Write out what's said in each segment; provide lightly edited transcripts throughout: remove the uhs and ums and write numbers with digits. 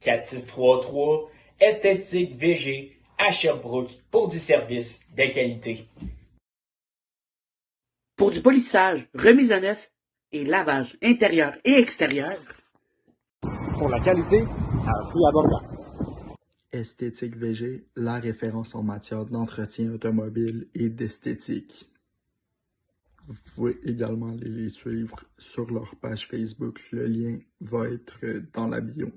4633 Esthétique VG à Sherbrooke pour du service de qualité. Pour du polissage, remise à neuf et lavage intérieur et extérieur. Pour la qualité, à un prix abordable. Esthétique VG, la référence en matière d'entretien automobile et d'esthétique. Vous pouvez également les suivre sur leur page Facebook. Le lien va être dans la bio.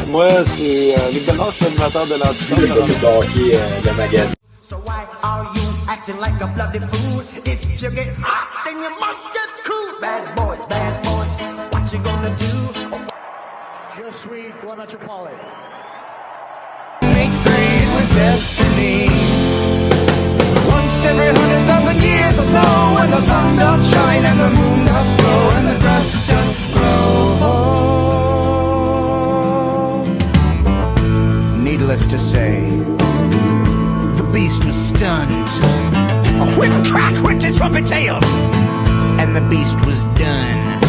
Moi, c'est évidemment, je suis animateur de l'antichambre. Le magasin. So why are you acting like a bloody fool? If you get hot, then you must get cool. Bad boys, what you gonna do? Je suis Glen Métropolit. Make three, it was destiny. Once every 100,000 years or so, when the sun doth shine and the moon doth glow and the grass doth grow. Needless to say, the beast was stunned. A whip crack went his trumpet tail, and the beast was done.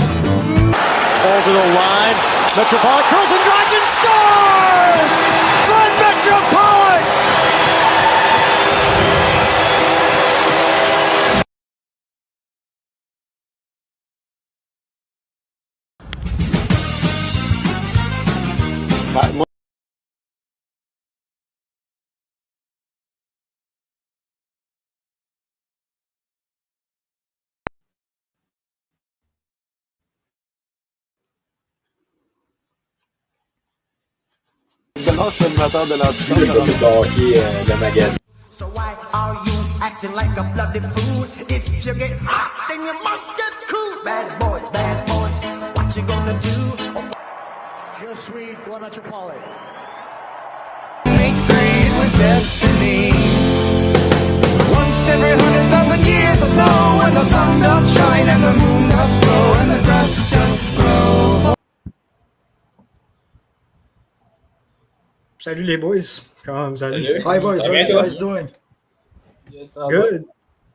Over the line, Metropolit curls and drives and scores! Glen Métropolit! Moi, évidemment, je suis animateur de l'antichambre. Le magasin. So why are you acting like a bloody fool? If you get hot, then you must get cool. Bad boys, what you gonna do? Je suis Glen Métropolit. Make three, it was destiny. Once every 100,000 years or so, when the sun doth shine and the moon doth glow and the grass doth grow. Salut les boys, comment vous allez? Salut. Hi boys, Ça how va, are you toi? guys doing? Good.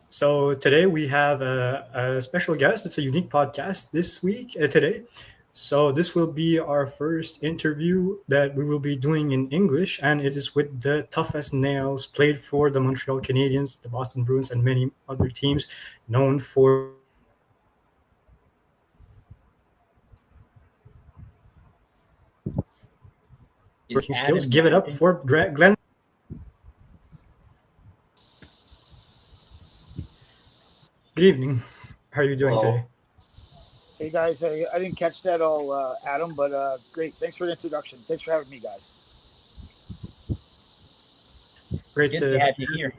So today we have a special guest. It's a unique podcast this week, today. So this will be our first interview that we will be doing in English, and it is with the toughest nails, played for the Montreal Canadiens, the Boston Bruins, and many other teams, known for working skills. Give it up for Glen. Good evening. How are you doing today? Hey guys, I didn't catch that all, Adam, but great. Thanks for the introduction. Thanks for having me, guys. Great Good to have you here.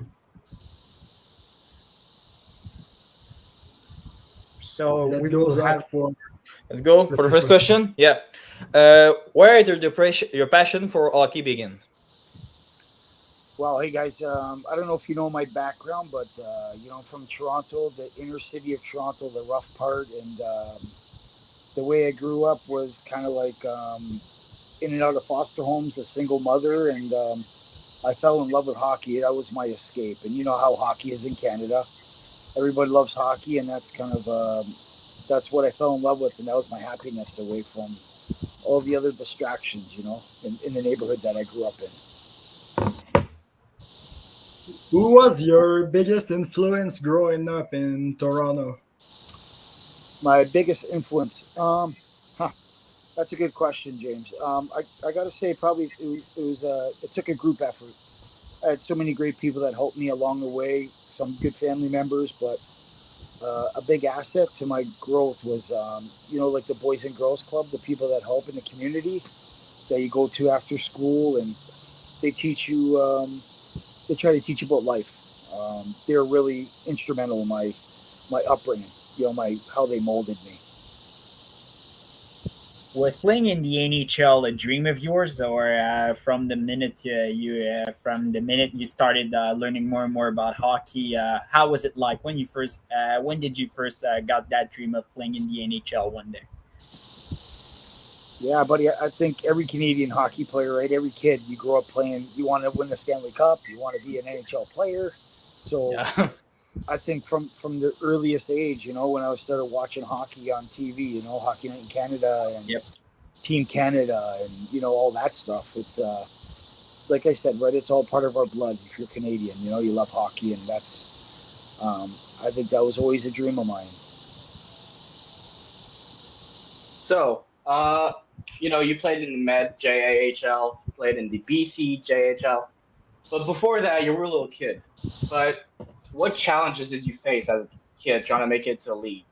So Let's we will go have for Let's go for the first question. Yeah. Where did your passion for hockey begin? Well, hey guys, I don't know if you know my background, but I'm from Toronto, the inner city of Toronto, the rough part, and the way I grew up was kind of like in and out of foster homes, a single mother, and I fell in love with hockey. That was my escape, and you know how hockey is in Canada. Everybody loves hockey, and that's kind of that's what I fell in love with, and that was my happiness away from all the other distractions, in the neighborhood that I grew up in. Who was your biggest influence growing up in Toronto? My biggest influence? That's a good question, James. I got to say, probably it took a group effort. I had so many great people that helped me along the way, some good family members, but a big asset to my growth was, like the Boys and Girls Club, the people that help in the community that you go to after school, and they teach you, they try to teach you about life. They're really instrumental in my upbringing, how they molded me. Was playing in the NHL a dream of yours, or from the minute you started learning more and more about hockey? How was it like when did you first got that dream of playing in the NHL one day? Yeah, buddy, I think every Canadian hockey player, right? Every kid, you grow up playing, you want to win the Stanley Cup, you want to be an NHL player. So, Yeah. I think from the earliest age, when I started watching hockey on TV, Hockey Night in Canada and Team Canada and, all that stuff. It's, like I said, right, it's all part of our blood. If you're Canadian, you love hockey, and that's, I think that was always a dream of mine. So, you played in the Med JAHL, played in the BC JHL, but before that, you were a little kid. But what challenges did you face as a kid trying to make it to a league?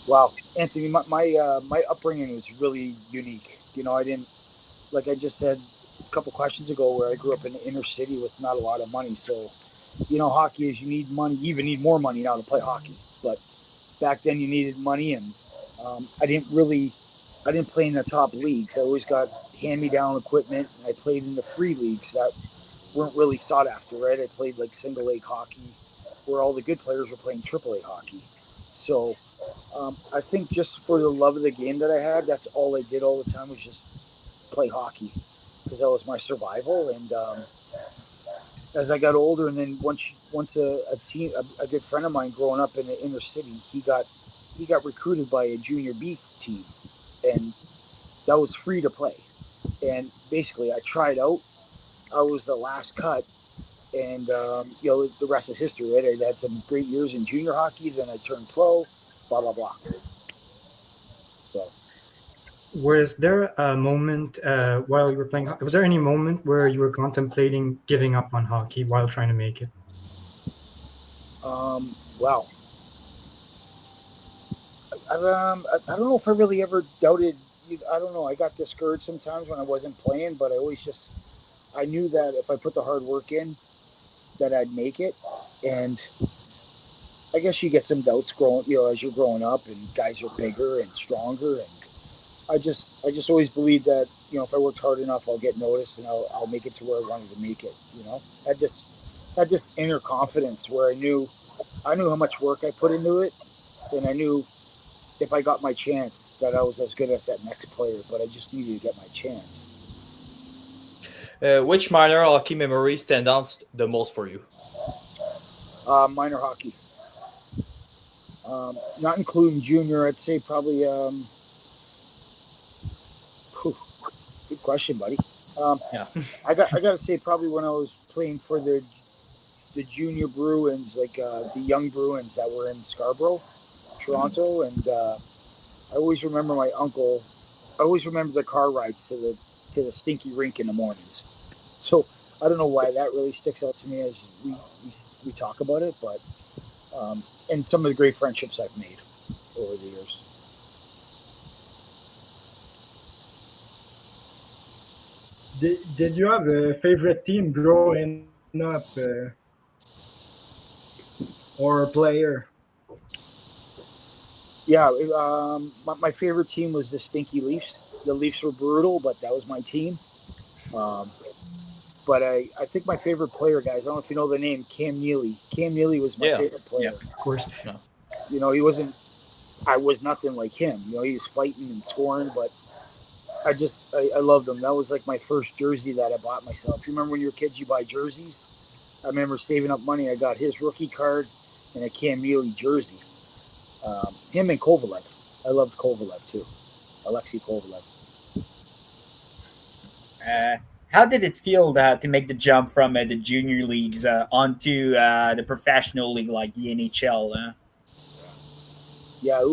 Wow, Anthony, my upbringing was really unique. I didn't, like I just said a couple questions ago, where I grew up in the inner city with not a lot of money. So, hockey is, you need money. You even need more money now to play hockey. But back then you needed money, and I didn't play in the top leagues. I always got hand-me-down equipment. I played in the free leagues that weren't really sought after, right? I played like single-A hockey, where all the good players were playing triple-A hockey. So I think just for the love of the game that I had, that's all I did all the time, was just play hockey, because that was my survival. And as I got older, and then once a good friend of mine growing up in the inner city, he got recruited by a junior B team, and that was free to play. And basically I tried out. I was the last cut, and the rest is history, right? I had some great years in junior hockey, then I turned pro, blah blah blah. So, was there a moment while you were playing? Was there any moment where you were contemplating giving up on hockey while trying to make it? Wow. I don't know if I really ever doubted. I don't know. I got discouraged sometimes when I wasn't playing, but I knew that if I put the hard work in, that I'd make it. And I guess you get some doubts as you're growing up, and guys are bigger and stronger. And I just always believed that, if I worked hard enough, I'll get noticed, and I'll make it to where I wanted to make it. Had this inner confidence where I knew how much work I put into it, and I knew if I got my chance that I was as good as that next player, but I just needed to get my chance. Which minor hockey memory stands out the most for you? Minor hockey. Not including junior, I'd say probably, good question, buddy. I got to say probably when I was playing for the junior Bruins, like the young Bruins that were in Scarborough, Toronto, and I always remember my uncle. I always remember the car rides to the stinky rink in the mornings. So I don't know why that really sticks out to me as we talk about it, but and some of the great friendships I've made over the years. Did you have a favorite team growing up, or a player? Yeah, my favorite team was the Stinky Leafs. The Leafs were brutal, but that was my team. But I think my favorite player, guys, I don't know if you know the name, Cam Neely. Cam Neely was my favorite player. Yeah, of course. He wasn't, I was nothing like him. He was fighting and scoring, but I loved him. That was like my first jersey that I bought myself. You remember when you were kids, you buy jerseys? I remember saving up money. I got his rookie card and a Cam Neely jersey. Him and Kovalev. I loved Kovalev too. Alexei Kovalev. How did it feel to make the jump from the junior leagues onto the professional league like the NHL? Yeah, it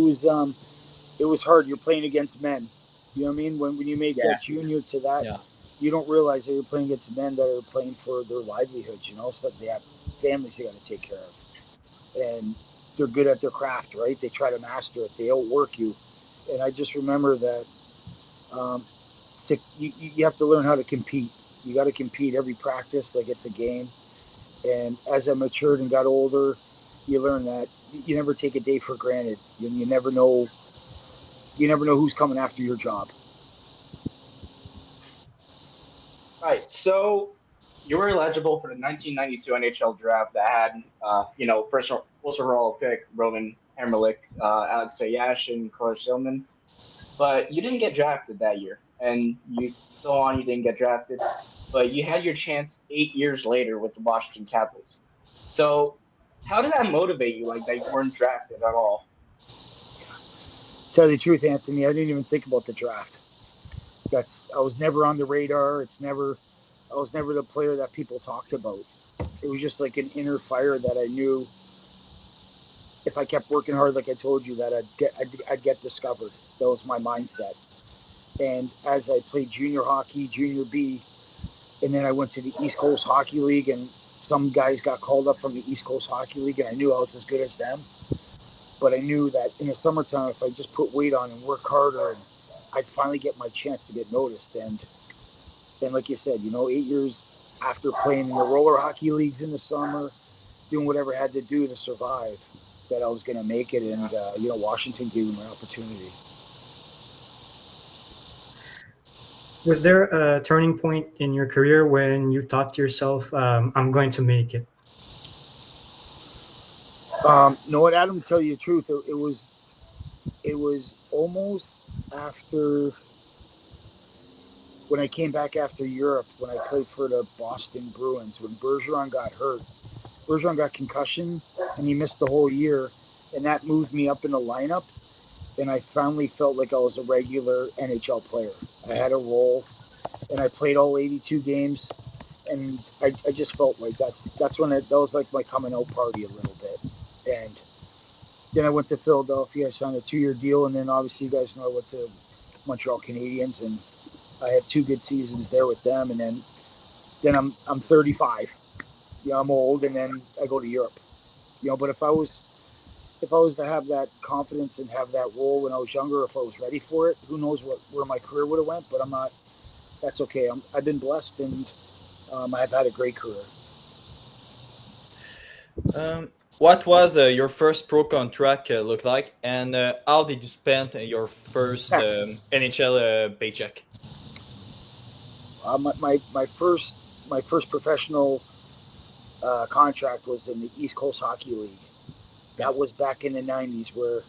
was hard. You're playing against men. You know what I mean? When you make that junior to that, you don't realize that you're playing against men that are playing for their livelihoods. So they have families they got to take care of, and they're good at their craft, right? They try to master it. They outwork you, and I just remember that. You have to learn how to compete. You got to compete every practice like it's a game. And as I matured and got older, you learn that you never take a day for granted. You never know who's coming after your job. All right, so you were eligible for the 1992 NHL draft that had, first overall pick Roman Hamrlik, Alexei Yashin, Korosh Silman, but you didn't get drafted that year. And you didn't get drafted, but you had your chance 8 years later with the Washington Capitals. So how did that motivate you? Like, that you weren't drafted at all? Tell you the truth, Anthony, I didn't even think about the draft. I was never on the radar. I was never the player that people talked about. It was just like an inner fire that I knew if I kept working hard, like I told you, that I'd get discovered. That was my mindset. And as I played junior hockey, junior B, and then I went to the East Coast Hockey League, and some guys got called up from the East Coast Hockey League, and I knew I was as good as them. But I knew that in the summertime, if I just put weight on and work harder, I'd finally get my chance to get noticed. And like you said, 8 years after playing in the roller hockey leagues in the summer, doing whatever I had to do to survive, that I was going to make it. And, Washington gave me my opportunity. Was there a turning point in your career when you thought to yourself, I'm going to make it? No, what, Adam, to tell you the truth, it was almost after when I came back after Europe, when I played for the Boston Bruins, when Bergeron got hurt. Bergeron got concussion, and he missed the whole year, and that moved me up in the lineup, and I finally felt like I was a regular NHL player. I had a role, and I played all 82 games, and I just felt like that's when that was like my coming out party a little bit. And then I went to Philadelphia. I signed a 2-year deal, and then obviously you guys know I went to Montreal Canadiens, and I had 2 good seasons there with them. And then I'm 35. I'm old, and then I go to Europe. But if I was to have that confidence and have that role when I was younger, if I was ready for it, who knows where my career would have went. But I'm not. That's okay. I've been blessed, and I've had a great career. What was your first pro contract look like, and how did you spend your first NHL paycheck? My first professional contract was in the East Coast Hockey League. That was back in the 90s, where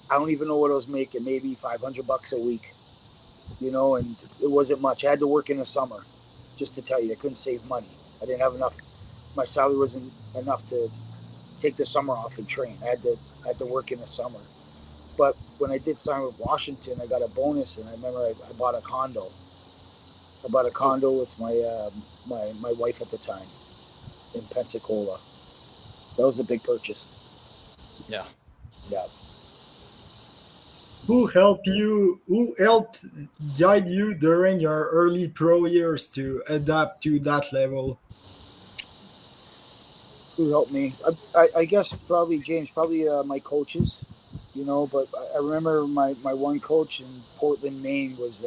I don't even know what I was making, maybe $500 a week, and it wasn't much. I had to work in the summer, just to tell you. I couldn't save money. I didn't have enough. My salary wasn't enough to take the summer off and train. I had to work in the summer. But when I did sign with Washington, I got a bonus, and I remember I bought a condo. I bought a condo with my wife at the time in Pensacola. That was a big purchase. Yeah. Who helped guide you during your early pro years to adapt to that level? Who helped me? I guess probably James, probably my coaches, but I remember my one coach in Portland, Maine was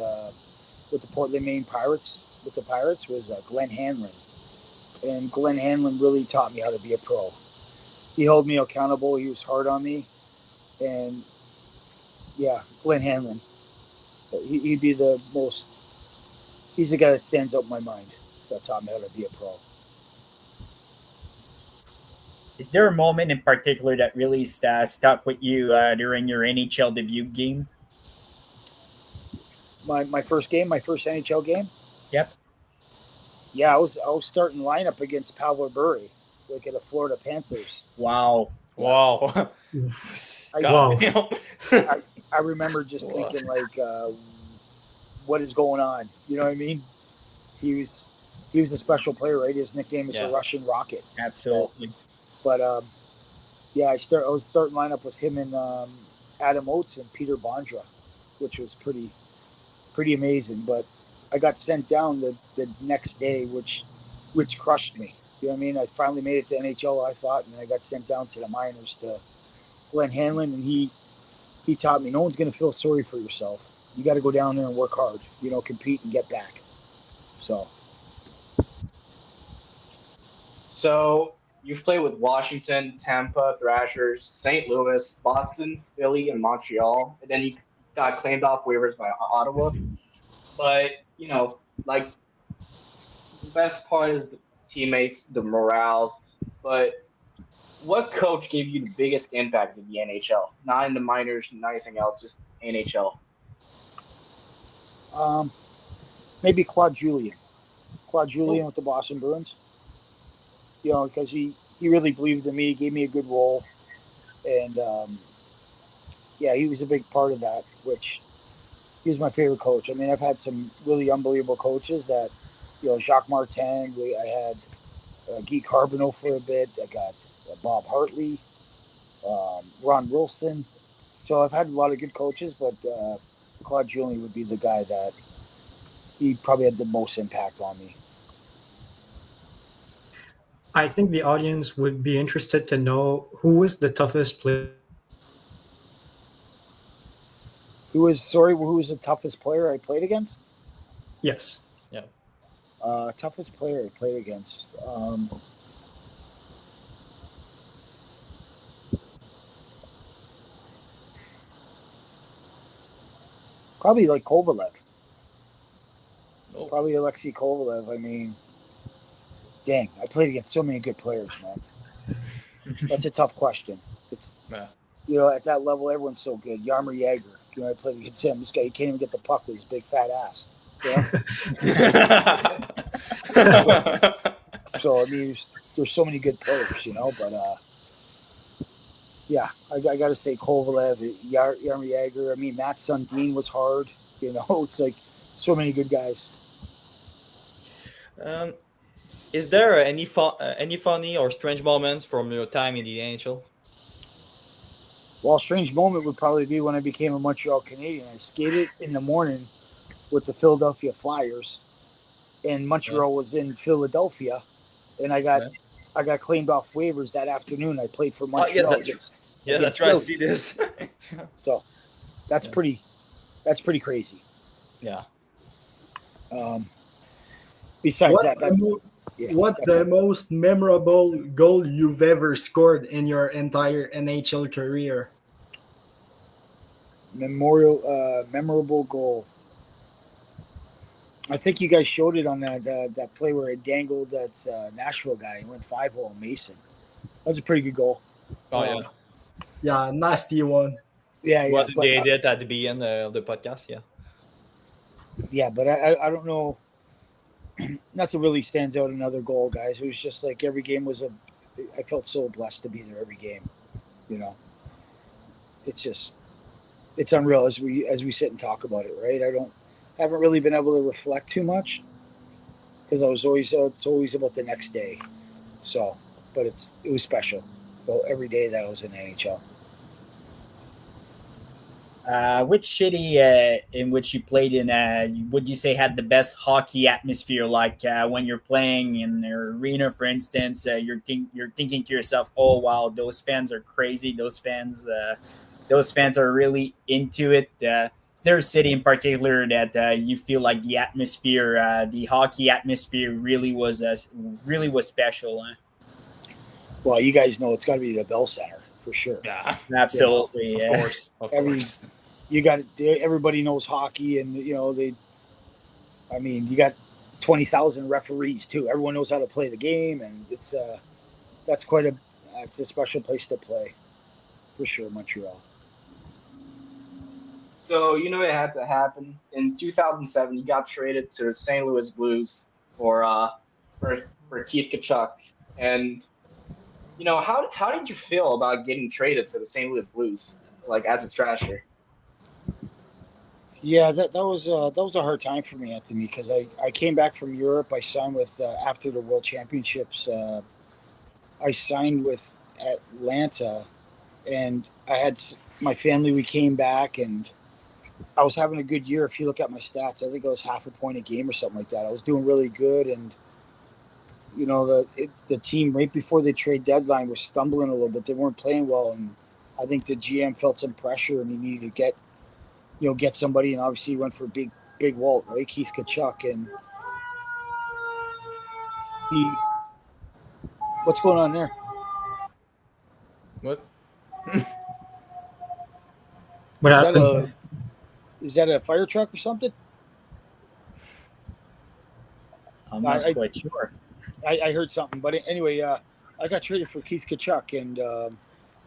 with the Portland, Maine Pirates, was Glen Hanlon. And Glen Hanlon really taught me how to be a pro. He held me accountable. He was hard on me. And yeah, Glen Hanlon. He'd be he's the guy that stands out in my mind that taught me how to be a pro. Is there a moment in particular that really stuck with you during your NHL debut game? My first NHL game? Yep. Yeah, I was starting lineup against Pavel Bure, like at the Florida Panthers. Wow. Wow. I remember just thinking like, what is going on? You know what I mean? He was a special player, right? His nickname is the Russian Rocket. Absolutely. But I was starting lineup with him and Adam Oates and Peter Bondra, which was pretty amazing. But I got sent down the next day, which crushed me. You know what I mean? I finally made it to NHL, I thought, and then I got sent down to the minors to Glen Hanlon, and he taught me no one's going to feel sorry for yourself. You got to go down there and work hard, compete and get back. So you've played with Washington, Tampa, Thrashers, St. Louis, Boston, Philly, and Montreal, and then you got claimed off waivers by Ottawa. But, like, the best part is the teammates, the morales. But what coach gave you the biggest impact in the NHL? Not in the minors, not anything else, just NHL. Maybe Claude Julien. Claude Julien with the Boston Bruins. Because he he really believed in me, gave me a good role, and yeah, he was a big part of that. Which he was my favorite coach. I mean, I've had some really unbelievable coaches that, Jacques Martin. I had Guy Carbonneau for a bit. I got Bob Hartley, Ron Wilson. So I've had a lot of good coaches, but Claude Julien would be the guy that he probably had the most impact on me. I think the audience would be interested to know who was the toughest player. Who was the toughest player I played against? Yes. Yeah. Toughest player I played against. Probably like Kovalev. Oh. Probably Alexei Kovalev. I mean, dang, I played against so many good players, man. That's a tough question. It's at that level, everyone's so good. Jaromir Jagr, I played against him. This guy, he can't even get the puck with his big fat ass. So I mean, there's so many good players, but yeah, I got to say Kovalev, Jaromir Jagr. I mean, Matt Sundin was hard. It's like so many good guys. Is there any funny or strange moments from your time in the NHL? Well, a strange moment would probably be when I became a Montreal Canadian. I skated in the morning with the Philadelphia Flyers, and Montreal was in Philadelphia, and I got claimed off waivers that afternoon. I played for Montreal. That's right. I see this. So that's pretty crazy. Yeah. Besides what's the most memorable goal you've ever scored in your entire NHL career? Memorable goal. I think you guys showed it on that play where I dangled that Nashville guy. He went 5-hole Mason. That was a pretty good goal. Oh, yeah. Yeah, nasty one. Yeah. Was it they did at the beginning of the podcast? Yeah. Yeah, but I don't know. Nothing really stands out another goal, guys. It was just like every game I felt so blessed to be there every game. It's unreal as we sit and talk about it, right? Haven't really been able to reflect too much because it's always about the next day. So, but it was special. So every day that I was in the NHL. Which city in which you played in would you say had the best hockey atmosphere? Like when you're playing in an arena, for instance, you're thinking to yourself, "Oh wow, those fans are crazy. Those fans are really into it." Is there a city in particular that you feel like the atmosphere, the hockey atmosphere, really was special? Well, you guys know it's got to be the Bell Center for sure. Yeah, absolutely. Of course. You got everybody knows hockey, and you got 20,000 referees too. Everyone knows how to play the game, and it's a special place to play for sure, Montreal. So it had to happen in 2007. You got traded to the St. Louis Blues for Keith Tkachuk, and how did you feel about getting traded to the St. Louis Blues, like as a Thrasher? Yeah, that was a hard time for me, Anthony, because I came back from Europe. I signed with after the World Championships. I signed with Atlanta, and I had my family. We came back, and I was having a good year. If you look at my stats, I think I was half a point a game or something like that. I was doing really good, and the team right before the trade deadline was stumbling a little bit. They weren't playing well, and I think the GM felt some pressure, and he needed to get somebody, and obviously he went for big Walt, right? Keith Tkachuk, and what's going on there? What? What happened? Is that a fire truck or something? I'm not quite sure. I heard something, but anyway, I got traded for Keith Tkachuk, and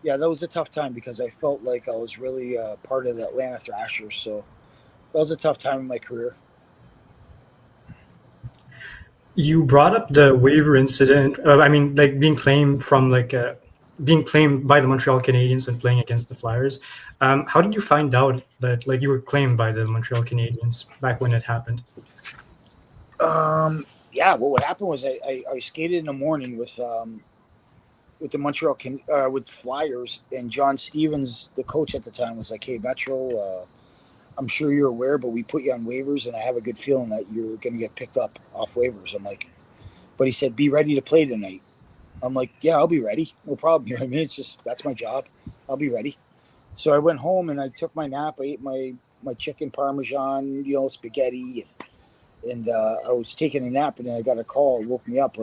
that was a tough time because I felt like I was really part of the Atlanta Thrashers. So that was a tough time in my career. You brought up the waiver incident. Like being claimed by the Montreal Canadiens and playing against the Flyers. How did you find out that you were claimed by the Montreal Canadiens back when it happened? Yeah. Well, what happened was I skated in the morning with the Montreal with Flyers, and John Stevens, the coach at the time, was like, "Hey, Metro, I'm sure you're aware, but we put you on waivers, and I have a good feeling that you're going to get picked up off waivers." I'm like, but he said, "Be ready to play tonight." I'm like, "Yeah, I'll be ready. No problem." You know what I mean? It's just, that's my job. I'll be ready. So I went home and I took my nap. I ate my chicken parmesan, spaghetti, and I was taking a nap, and then I got a call. It woke me up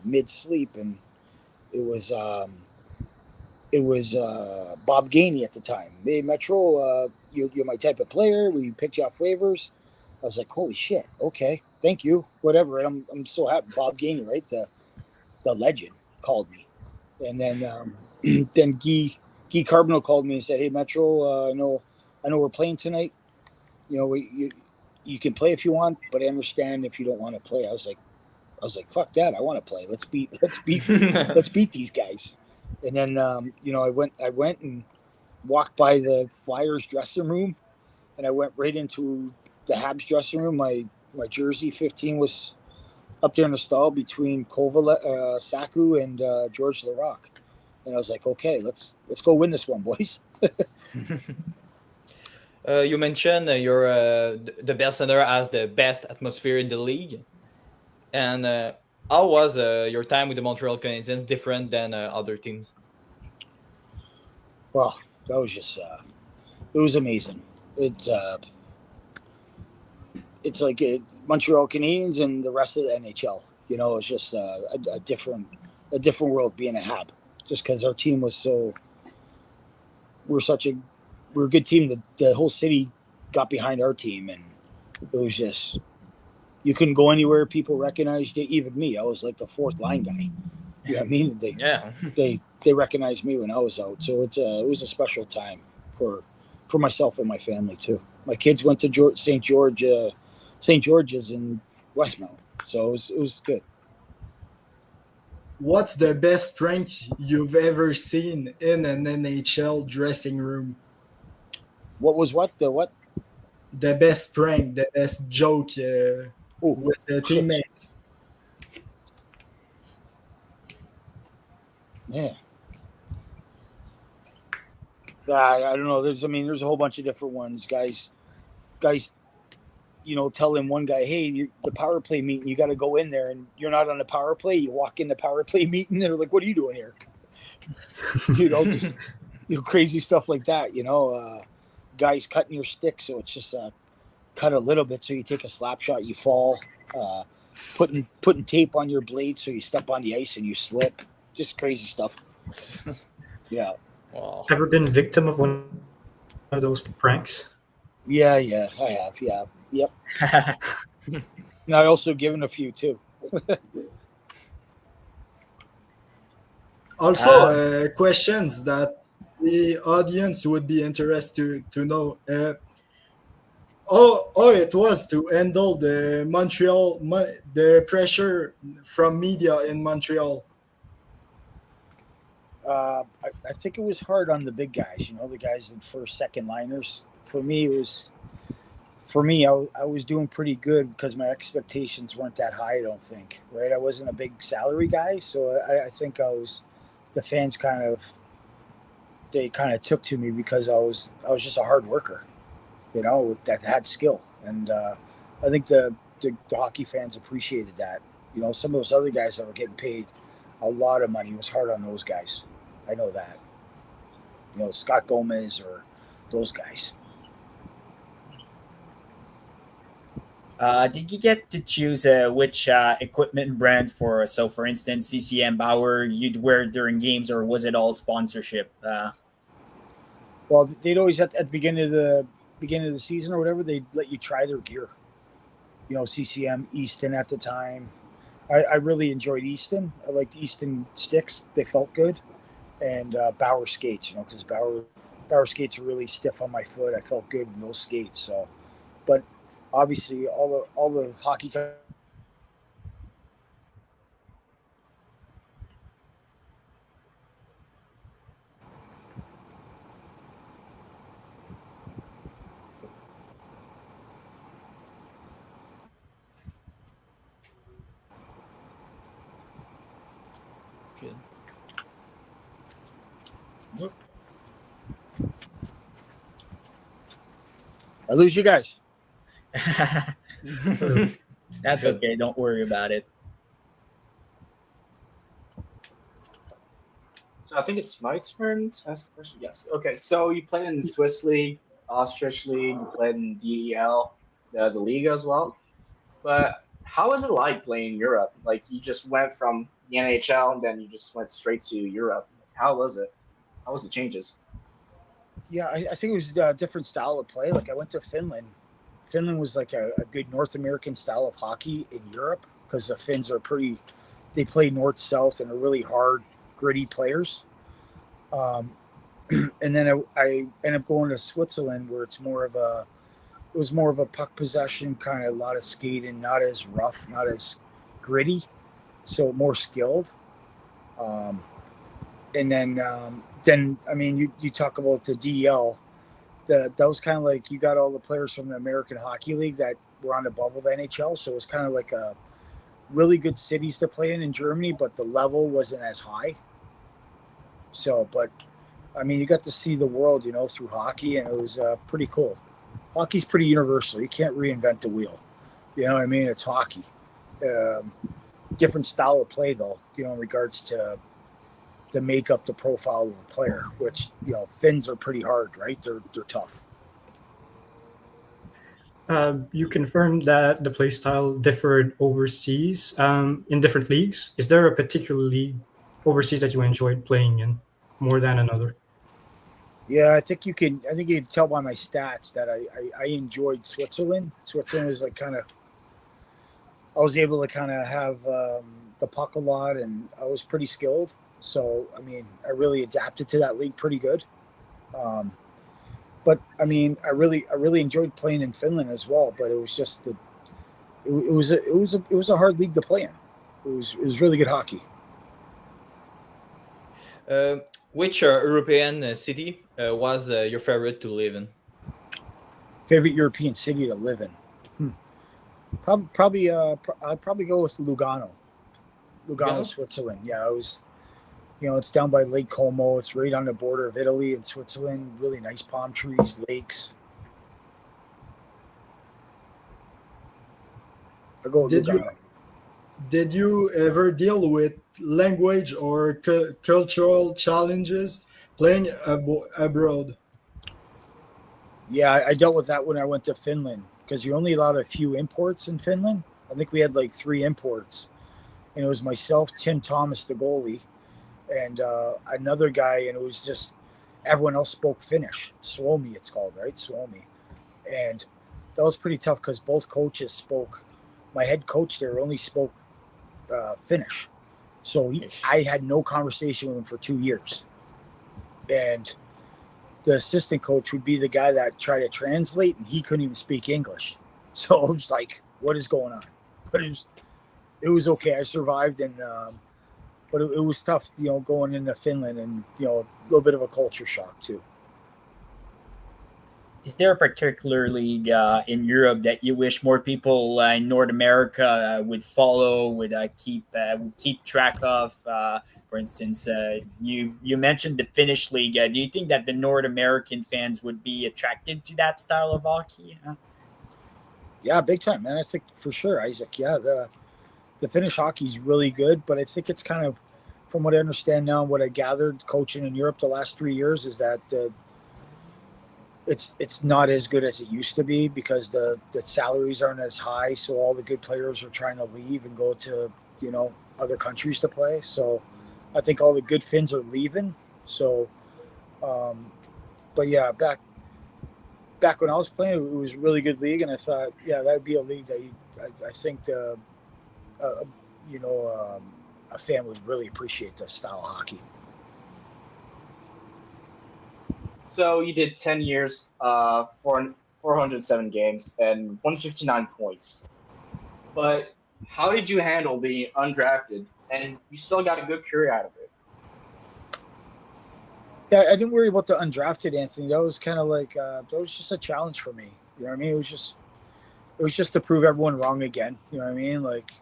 mid sleep, and it was Bob Gainey at the time. "Hey, Metro, you're my type of player. We picked you off waivers." I was like, "Holy shit! Okay, thank you. Whatever." And I'm so happy. Bob Gainey, right? The legend, called me, and then then Guy Carbonell called me and said, "Hey, Metro, I know we're playing tonight. You can play if you want, but I understand if you don't want to play." I was like, "Fuck that! I want to play. Let's beat these guys." And then I went and walked by the Flyers dressing room, and I went right into the Habs dressing room. My jersey 15 was up there in the stall between Saku and George Laraque. And I was like, "Okay, let's go win this one, boys." You mentioned you're the best center has the best atmosphere in the league. And how was your time with the Montreal Canadiens different than other teams? Well, that was just it was amazing. It's like Montreal Canadiens and the rest of the NHL. It's just a different world being a Hab. Just because our team was we're a good team. The whole city got behind our team, and it was just, you couldn't go anywhere. People recognized you, even me. I was like the fourth line guy. You know what I mean? They recognized me when I was out. So it was a special time for myself and my family too. My kids went to St. George's in Westmount, so it was good. What's the best strength you've ever seen in an NHL dressing room? What was what? The what? The best prank, the best joke with the teammates. Yeah. I don't know. There's a whole bunch of different ones, guys. Telling one guy, "Hey, the power play meeting, you got to go in there, and you're not on the power play." You walk in the power play meeting, and they're like, "What are you doing here?" Just crazy stuff like that. Guys cutting your stick, so it's just cut a little bit, so you take a slap shot, you fall. Putting tape on your blade, so you step on the ice and you slip. Just crazy stuff. Yeah. Wow. Ever been victim of one of those pranks? Yeah, I have. Yeah, yep. And I also given a few too. Also, questions that the audience would be interested to know. How it was to handle the pressure from media in Montreal. I think it was hard on the big guys, the guys in first, second liners. For me, I was doing pretty good because my expectations weren't that high, I don't think, right? I wasn't a big salary guy, so I think the fans kind of took to me because I was just a hard worker, that had skill. And I think the hockey fans appreciated that. Some of those other guys that were getting paid a lot of money, it was hard on those guys. I know that. Scott Gomez or those guys. Did you get to choose which equipment brand for instance, CCM Bauer you'd wear during games, or was it all sponsorship? Well, they'd always at the beginning of the season or whatever, they'd let you try their gear. CCM, Easton at the time. I really enjoyed Easton. I liked Easton sticks; they felt good, and Bauer skates. Because Bauer skates are really stiff on my foot. I felt good in those skates. So, but obviously, all the hockey Good. I lose you guys. That's okay. Don't worry about it. So I think it's my turn to ask a question. Yes. Okay. So you played in the Swiss League, Austrish League, you played in DEL, the league as well. But how was it like playing in Europe? Like you just went from the NHL and then you just went straight to Europe. How was it? How was the changes? Yeah, I think it was a different style of play. Like I went to Finland. Finland was like a good North American style of hockey in Europe because the Finns are they play north-south and are really hard, gritty players. And then I ended up going to Switzerland where it was more of a puck possession, kind of a lot of skating, not as rough, not as gritty, so more skilled. And then I mean, you talk about the DEL. That was kind of like you got all the players from the American Hockey League that were on the bubble of the NHL. So it was kind of like a really good cities to play in Germany, but the level wasn't as high. So, but I mean, you got to see the world, through hockey, and it was pretty cool. Hockey's pretty universal. You can't reinvent the wheel. You know what I mean? It's hockey. Different style of play, though, in regards to make up the profile of a player, which, Finns are pretty hard, right? They're tough. You confirmed that the play style differed overseas in different leagues. Is there a particular league overseas that you enjoyed playing in more than another? Yeah, I think you can tell by my stats that I enjoyed Switzerland. Switzerland was like I was able to kind of have the puck a lot, and I was pretty skilled. So, I mean, I really adapted to that league pretty good. But I mean, I really enjoyed playing in Finland as well. But it was just it was a hard league to play in. It was really good hockey. Which European city was your favorite to live in? Favorite European city to live in? Probably I'd probably go with Lugano, Switzerland. Yeah, it was. It's down by Lake Como. It's right on the border of Italy and Switzerland. Really nice palm trees, lakes. I go with Lugano. Did you ever deal with language or cultural challenges playing abroad? Yeah, I dealt with that when I went to Finland because you're only allowed a few imports in Finland. I think we had like 3 imports, and it was myself, Tim Thomas, the goalie, and another guy, and it was just everyone else spoke Finnish. Suomi, it's called, right? Suomi. And that was pretty tough because both coaches spoke. My head coach there only spoke Finnish. So I had no conversation with him for 2 years. And the assistant coach would be the guy that tried to translate, and he couldn't even speak English. So I was like, what is going on? But it was okay. I survived, and but it was tough, going into Finland, and a little bit of a culture shock too. Is there a particular league in Europe that you wish more people in North America would follow, would keep track of? For instance, you mentioned the Finnish league. Do you think that the North American fans would be attracted to that style of hockey? Yeah, big time, man. I think for sure, Isaac. Yeah, the Finnish hockey is really good, but I think it's kind of, from what I understand now and what I gathered coaching in Europe the last 3 years, is that it's not as good as it used to be because the salaries aren't as high. So all the good players are trying to leave and go to, other countries to play. So I think all the good Finns are leaving. So, but yeah, back when I was playing, it was a really good league. And I thought, yeah, that'd be a league that I think a fan would really appreciate this style of hockey. So you did 10 years, 407 games, and 159 points. But how did you handle being undrafted, and you still got a good career out of it? Yeah, I didn't worry about the undrafted, Anthony. That was kind of like that was just a challenge for me. You know what I mean? It was just to prove everyone wrong again. You know what I mean? Like,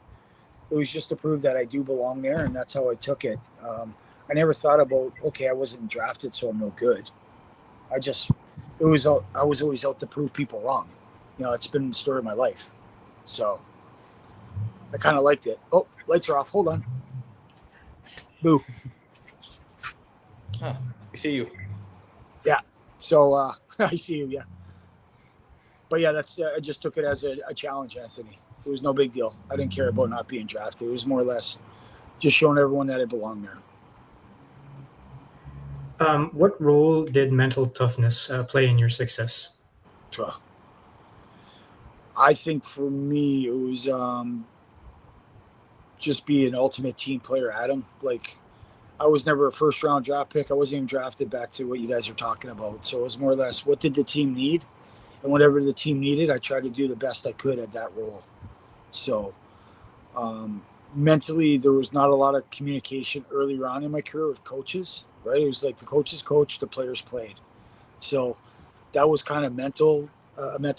it was just to prove that I do belong there, and that's how I took it. I never thought about, okay, I wasn't drafted, so I'm no good. I was always out to prove people wrong. It's been the story of my life. So I kind of liked it. Oh, lights are off. Hold on. Boo. Huh. We see you. Yeah. So I see you. Yeah. But yeah, I just took it as a challenge, Anthony. It was no big deal. I didn't care about not being drafted. It was more or less just showing everyone that I belong there. What role did mental toughness play in your success? I think for me, it was just be an ultimate team player, Adam. Like, I was never a first-round draft pick. I wasn't even drafted, back to what you guys are talking about. So it was more or less, what did the team need? And whatever the team needed, I tried to do the best I could at that role. So mentally, there was not a lot of communication earlier on in my career with coaches, right? It was like the coaches coached, the players played. So that was kind of mental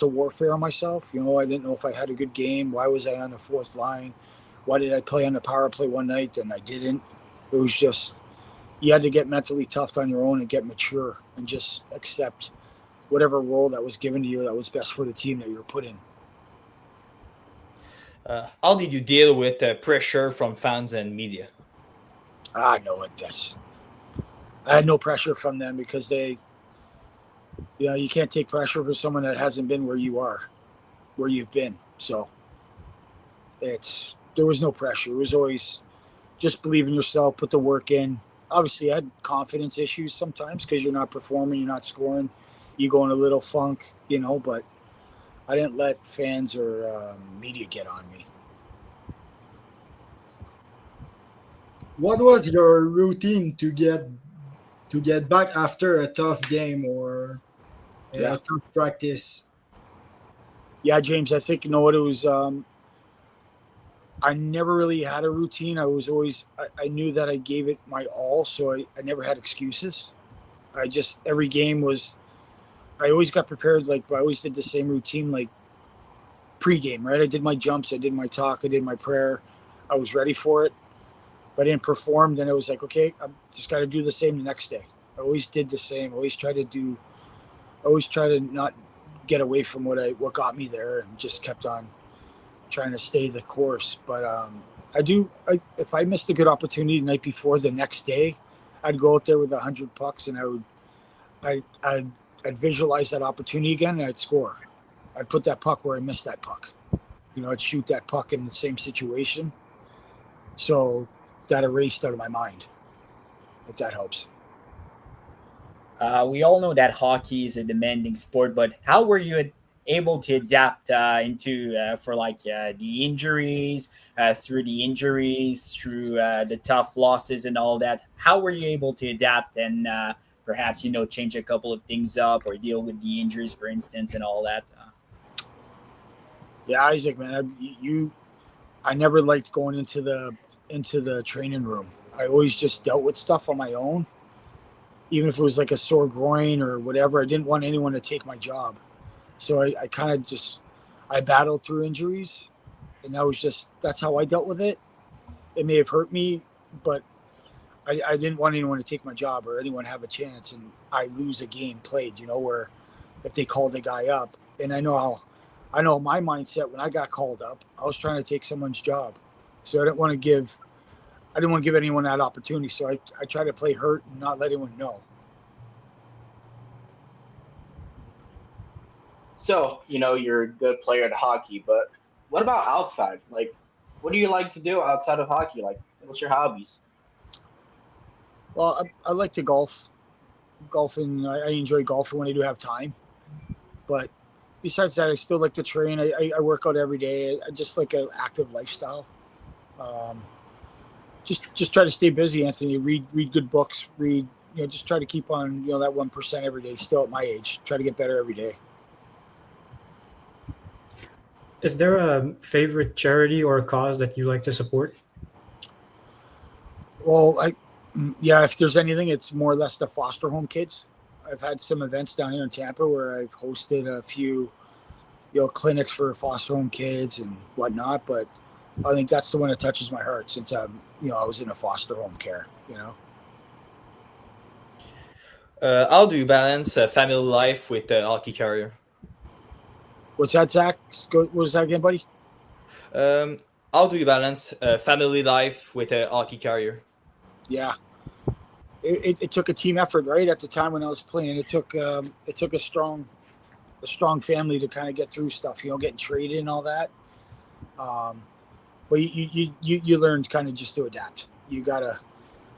warfare on myself. I didn't know if I had a good game. Why was I on the fourth line? Why did I play on the power play one night and I didn't? It was just, you had to get mentally tough on your own and get mature and just accept whatever role that was given to you that was best for the team that you were put in. How did you deal with pressure from fans and media? I know it. I had no pressure from them because you can't take pressure from someone that hasn't been where you've been. So there was no pressure. It was always just believe in yourself, put the work in. Obviously, I had confidence issues sometimes because you're not performing, you're not scoring, you go in a little funk, but I didn't let fans or media get on me. What was your routine to get back after a tough game or a tough practice? Yeah, James, I think, what it was, I never really had a routine. I was always, I knew that I gave it my all, so I never had excuses. Every game was, I always got prepared, I always did the same routine, pregame, right? I did my jumps, I did my talk, I did my prayer. I was ready for it. If I didn't perform, then it was like, okay, I just got to do the same the next day. I always did the same. I always try to not get away from what got me there and just kept on trying to stay the course. But if I missed a good opportunity the night before, the next day, I'd go out there with 100 pucks and I'd visualize that opportunity again and I'd score. I'd put that puck where I missed that puck. I'd shoot that puck in the same situation. So that erased out of my mind, if that helps. We all know that hockey is a demanding sport, but how were you able to adapt through the injuries, through the tough losses and all that? How were you able to adapt and perhaps, change a couple of things up or deal with the injuries, for instance, and all that? Yeah, Isaac, man, I never liked going into the training room. I always just dealt with stuff on my own. Even if it was like a sore groin or whatever, I didn't want anyone to take my job. So I kind of I battled through injuries, and that's how I dealt with it. It may have hurt me, but I didn't want anyone to take my job or anyone have a chance and I lose a game played, where if they called the guy up. And I know my mindset when I got called up, I was trying to take someone's job. So I didn't want to give anyone that opportunity. So I try to play hurt and not let anyone know. So, you're a good player at hockey, but what about outside? What do you like to do outside of hockey? What's your hobbies? Well, I like to golf. Golfing, I enjoy golfing when I do have time. But besides that, I still like to train. I work out every day. I just like an active lifestyle. Just try to stay busy, Anthony. Read good books. Just try to keep on, that 1% every day. Still at my age, try to get better every day. Is there a favorite charity or a cause that you like to support? Well, if there's anything, it's more or less the foster home kids. I've had some events down here in Tampa where I've hosted a few, clinics for foster home kids and whatnot. But I think that's the one that touches my heart since I was in a foster home care. How do you balance family life with hockey career? What's that, Zach? What was that again, buddy? How do you balance family life with hockey career? Yeah, it took a team effort, right? At the time when I was playing, it took a strong family to kind of get through stuff. Getting traded and all that. But you learn kind of just to adapt. You gotta,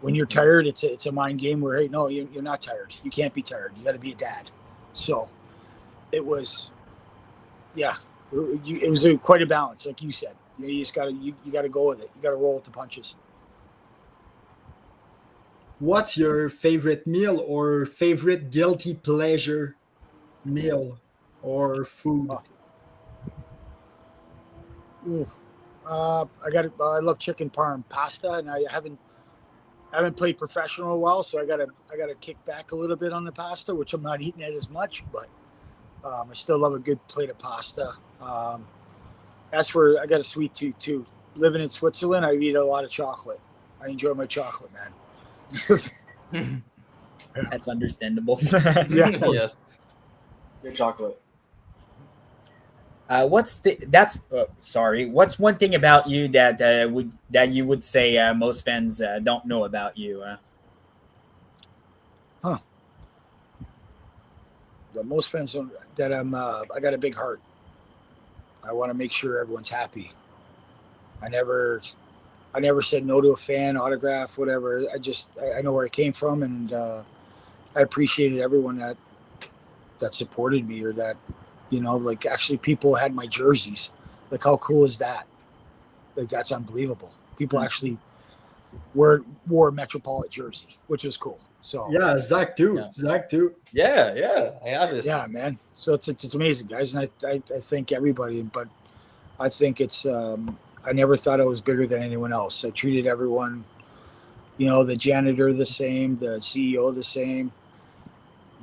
when you're tired, it's a mind game where, hey, no, you're not tired. You can't be tired. You got to be a dad. So it was, it was quite a balance, like you said. You just gotta you gotta go with it. You gotta roll with the punches. What's your favorite meal or favorite guilty pleasure meal or food? I love chicken parm pasta, and I haven't played professional in a while, so I gotta kick back a little bit on the pasta, which I'm not eating it as much, but I still love a good plate of pasta. That's where I got a sweet tooth too. Living in Switzerland, I eat a lot of chocolate. I enjoy my chocolate, man. That's understandable. Yeah. Yes. Your chocolate. What's one thing about you that you would say most fans don't know about you? The most fans don't, that I got a big heart. I want to make sure everyone's happy. I never said no to a fan, autograph, whatever. I know where I came from, and I appreciated everyone that supported me, or that, like, actually people had my jerseys. Like, how cool is that? Like, that's unbelievable. People actually wore a Metropolit jersey, which was cool. So Yeah, Zach too. Yeah. Zach too. Yeah, I have this. yeah, man. So it's amazing, guys, and I thank everybody. But I think it's I never thought I was bigger than anyone else. I treated everyone, the janitor the same, the CEO the same,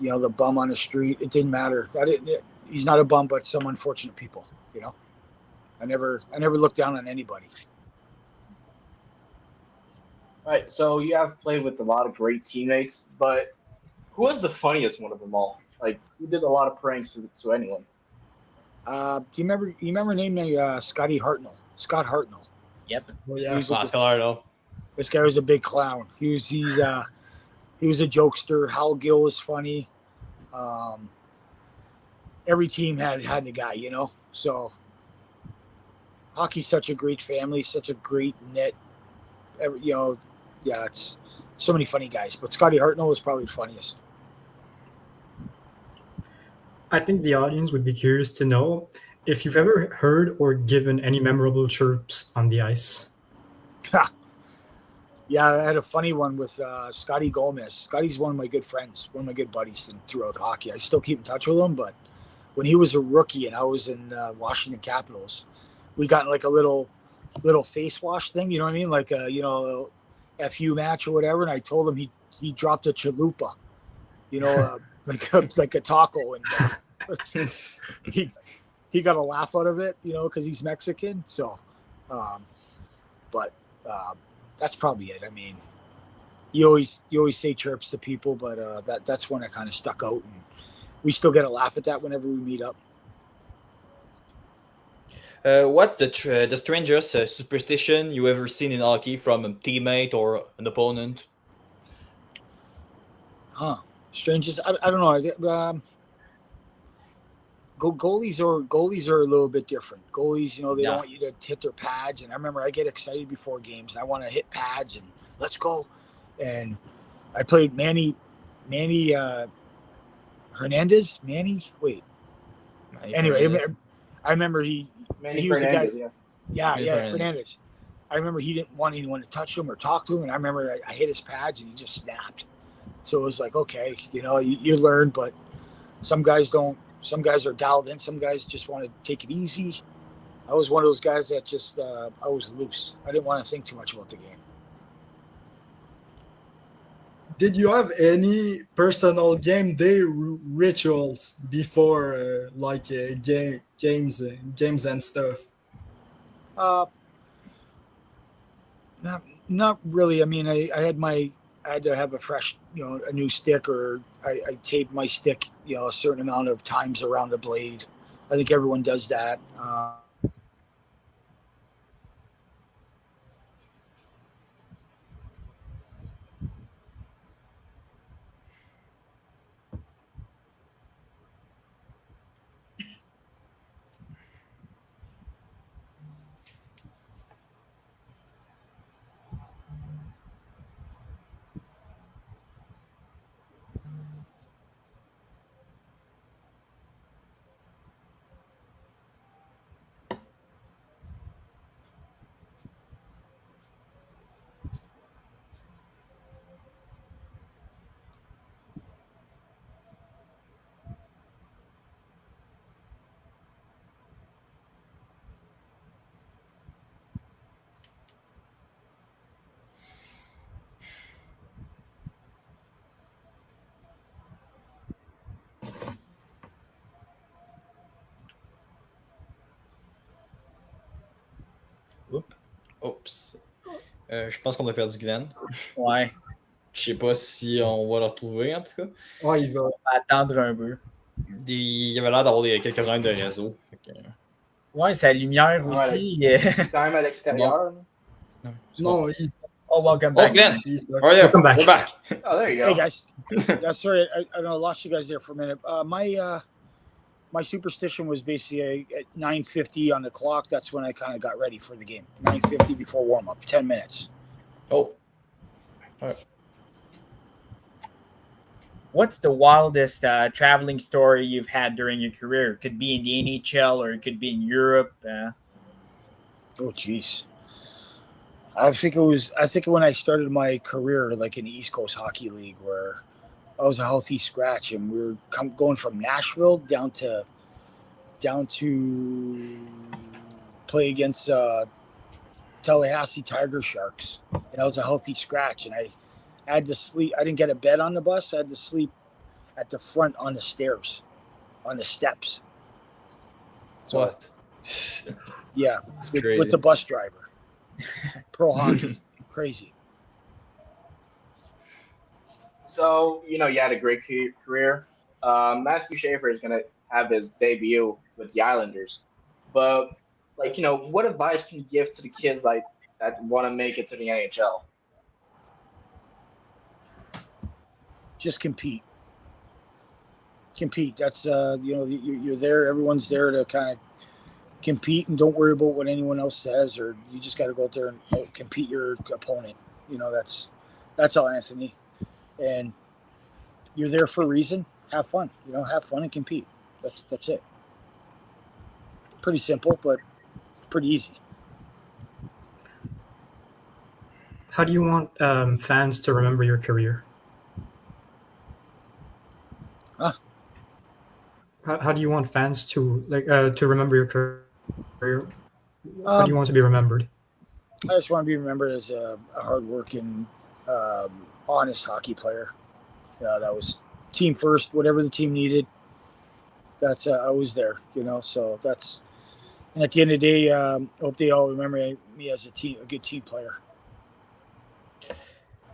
the bum on the street. It didn't matter. He's not a bum, but some unfortunate people. I never looked down on anybody. All right, so you have played with a lot of great teammates, but who was the funniest one of them all? Like, who did a lot of pranks to anyone? Do you remember naming Scotty Hartnell? Scott Hartnell. Yep. Oh, yeah. Pascal. This guy was a big clown. He was a jokester. Hal Gill was funny. Every team had the guy, So hockey's such a great family, such a great knit. It's so many funny guys. But Scotty Hartnell was probably the funniest. I think the audience would be curious to know if you've ever heard or given any memorable chirps on the ice. Yeah, I had a funny one with Scotty Gomez. Scotty's one of my good friends, one of my good buddies throughout hockey. I still keep in touch with him, but when he was a rookie and I was in Washington Capitals, we got like a little face wash thing, you know what I mean? Like a FU match or whatever, and I told him he dropped a chalupa, like a taco, and he got a laugh out of it, because he's Mexican. So, but that's probably it. I mean, you always say chirps to people, but that's one that kind of stuck out, and we still get a laugh at that whenever we meet up. What's the strangest superstition you ever seen in hockey from a teammate or an opponent? Strangest? I don't know. Goalies are a little bit different. Goalies, they don't want you to hit their pads. And I remember I get excited before games, and I want to hit pads and let's go. And I played Manny Hernandez. Anyway, I remember he was the guy. Yes. Yeah, Fernandez. Fernandez. I remember he didn't want anyone to touch him or talk to him, and I remember I hit his pads and he just snapped. So it was like, okay, you learn, but some guys don't. Some guys are dialed in. Some guys just want to take it easy. I was one of those guys that just I was loose. I didn't want to think too much about the game. Did you have any personal game day rituals before, games and stuff? Not really. I mean, I had to have a fresh, a new stick, or I taped my stick, a certain amount of times around the blade. I think everyone does that. Oups. Je pense qu'on a perdu Glen. Ouais. Je sais pas si on va le retrouver, en tout cas. Ouais, il va. On va attendre un peu. Il avait l'air d'avoir quelques problèmes de réseau. Ouais, sa lumière aussi. Quand même à l'extérieur. No, he's. Oh, welcome back. Oh, Glen. He's back. How are you? Welcome back. We're back. Oh, there you go. Hey guys, yeah, sorry, I lost you guys there for a minute. My superstition was basically at 9:50 on the clock. That's when I kind of got ready for the game. 9:50 before warm up, 10 minutes. Oh. All right. What's the wildest traveling story you've had during your career? It could be in the NHL or it could be in Europe. Oh, geez. I think when I started my career, like in the East Coast Hockey League, where I was a healthy scratch, and we were going from Nashville down to play against Tallahassee Tiger Sharks, and I was a healthy scratch, and I had to sleep. I didn't get a bed on the bus. I had to sleep at the front on the stairs, on the steps. So, What? yeah, Crazy. with the bus driver. Pro hockey, crazy. So, you had a great career. Matthew Schaefer is going to have his debut with the Islanders. But, what advice can you give to the kids that want to make it to the NHL? Just compete. That's, you're there. Everyone's there to kind of compete, and don't worry about what anyone else says, or you just got to go out there and compete your opponent. That's all, Anthony. And you're there for a reason. Have fun. Have fun and compete. That's it. Pretty simple, but pretty easy. How do you want fans to remember your career? Huh? How do you want fans to to remember your career? How do you want to be remembered? I just want to be remembered as a hardworking, honest hockey player. That was team first. Whatever the team needed, that's I was there. So that's. And at the end of the day, I hope they all remember me as a good team player.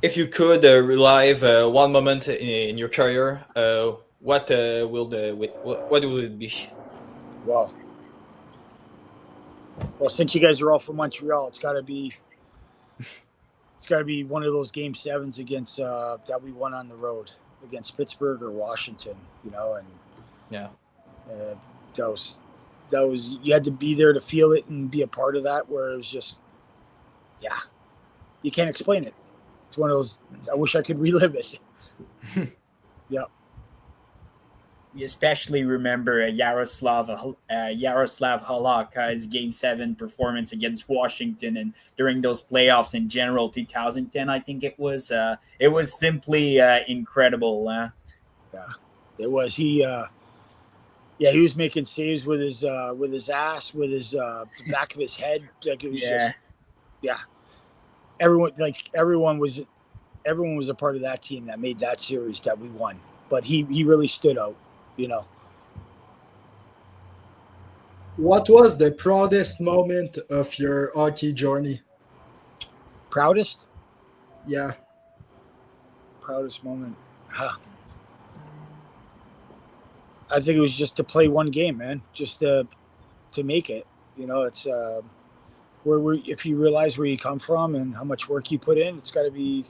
If you could relive one moment in your career, what will it be? Well, since you guys are all from Montreal, it's got to be one of those game sevens against that we won on the road against Pittsburgh or Washington. And yeah, that was you had to be there to feel it and be a part of that. Where it was just, yeah, you can't explain it. It's one of those. I wish I could relive it. Yeah. You especially remember Yaroslav Halak's Game 7 performance against Washington, and during those playoffs in general, 2010, I think it was. It was simply incredible. Yeah, it was. He was making saves with his ass, with his back of his head. Like, it was just, yeah. Everyone was a part of that team that made that series that we won. But he really stood out. What was the proudest moment of your hockey journey? Proudest Yeah. moment. Huh. I think it was just to play one game, man. Just to make it. You know, it's where if you realize where you come from and how much work you put in, it's got to be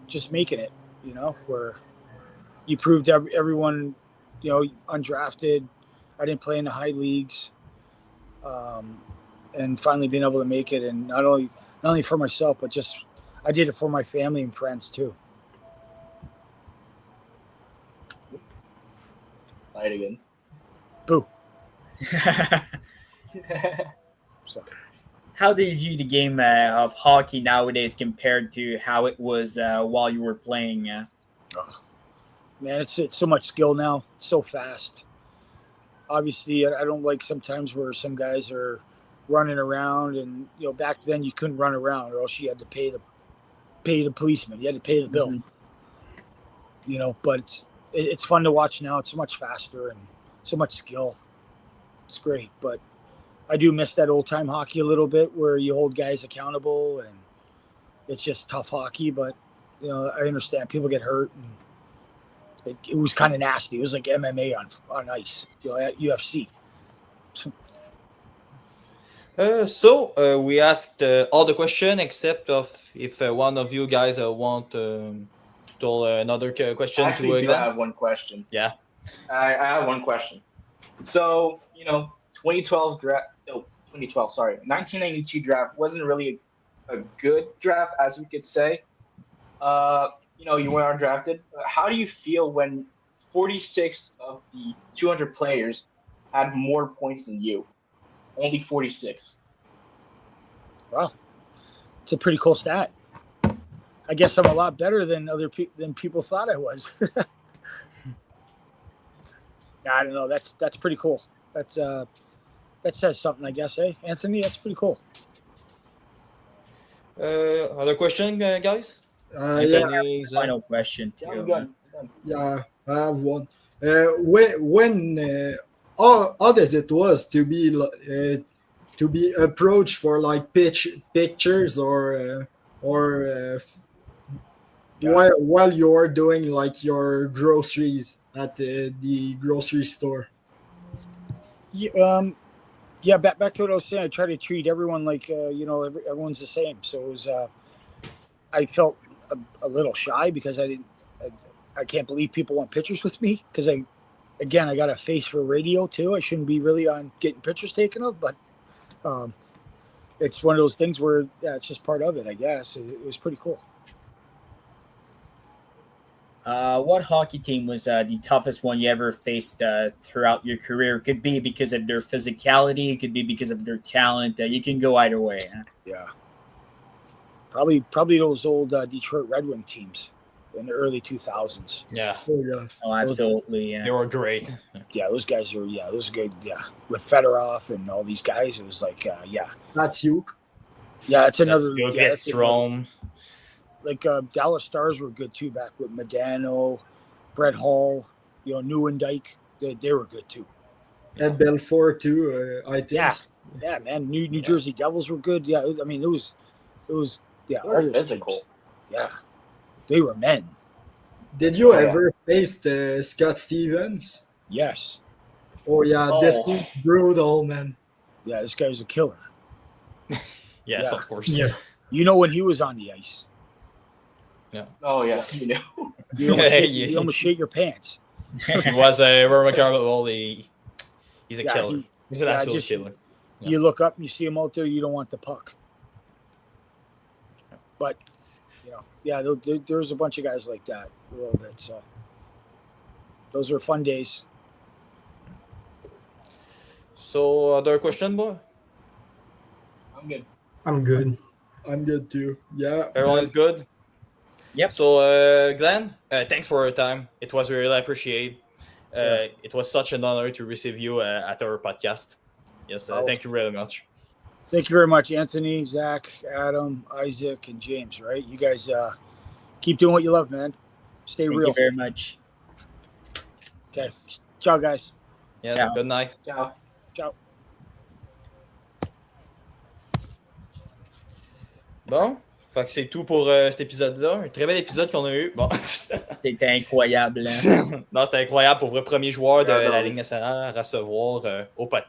just making it. You know, where you proved to everyone, you know, undrafted. I didn't play in the high leagues, and finally being able to make it, and not only for myself, but just I did it for my family and friends too. Play it again. Boo. So, how do you view the game of hockey nowadays compared to how it was while you were playing? Man, it's so much skill now. It's so fast. Obviously, I don't like sometimes where some guys are running around, and you know, back then you couldn't run around, or else you had to pay the policeman. You had to pay the bill. Mm-hmm. You know, but it's fun to watch now. It's so much faster and so much skill. It's great, but I do miss that old time hockey a little bit, where you hold guys accountable, and it's just tough hockey. But you know, I understand people get hurt, and it was kind of nasty. It was like MMA on ice, you know, at UFC. So we asked all the question except of if one of you guys want to tell another question. Actually, I have one question. Yeah, I have one question. So, you know, 2012 draft. No, 2012. Sorry, 1992 draft wasn't really a good draft, as we could say. You know, you were undrafted. How do you feel when 46 of the 200 players had more points than you? Only 46. Wow, it's a pretty cool stat. I guess I'm a lot better than than people thought I was. I don't know. That's pretty cool. That says something, I guess. Hey, Anthony, that's pretty cool. Other question, guys? Yeah. Final question too. I'm done. Yeah, I have one. How does it was to be approached for like pictures or while you're doing like your groceries at the grocery store? Yeah, back to what I was saying. I try to treat everyone like you know, everyone's the same. So it was I felt a little shy because I can't believe people want pictures with me, because I got a face for radio too. I shouldn't be really on getting pictures taken of, but it's one of those things where it's just part of it, I guess. It was pretty cool. What hockey team was the toughest one you ever faced throughout your career? It could be because of their physicality. It could be because of their talent. You can go either way. Huh? Yeah. Probably those old Detroit Red Wing teams in the early 2000s. Yeah. Oh, absolutely. They were great. Yeah, those guys were, those good. Yeah. With Fedorov and all these guys, it was like, That's you. Yeah, it's another. That's Strom. Like Dallas Stars were good too back with Medano, Brett Hall, you know, Neuendijk. They were good too. And Belfort too, I think. Yeah, man. New Jersey Devils were good. Yeah, I mean, it was They were physical. Yeah, they were men. Did you ever face the Scott Stevens? Yes. Oh yeah, this is brutal, man. Yeah, this guy was a killer. Yes, of course. Yeah. You know when he was on the ice. Yeah. Oh yeah, you know. You almost shit your pants. He was a remarquable. He's a killer. He's an absolute killer. Yeah. You look up and you see him out there. You don't want the puck. But you know, there's a bunch of guys like that a little bit. So those were fun days. So other question, boy? I'm good. I'm good too. Yeah. Everyone's good? Yep. So Glenn, thanks for your time. It was really appreciated. It was such an honor to receive you at our podcast. Yes, thank you very much. Thank you very much, Anthony, Zach, Adam, Isaac, and James. Right, you guys keep doing what you love, man. Stay real. Thank you very much. Okay. Ciao, guys. Yes. Ciao. Good night. Ciao. Bon, Fait que c'est tout pour cet épisode-là. Un très bel épisode qu'on a eu. Bon. C'était incroyable. Hein? Non, c'était incroyable pour le premier joueur de la Ligue nationale à recevoir au podcast.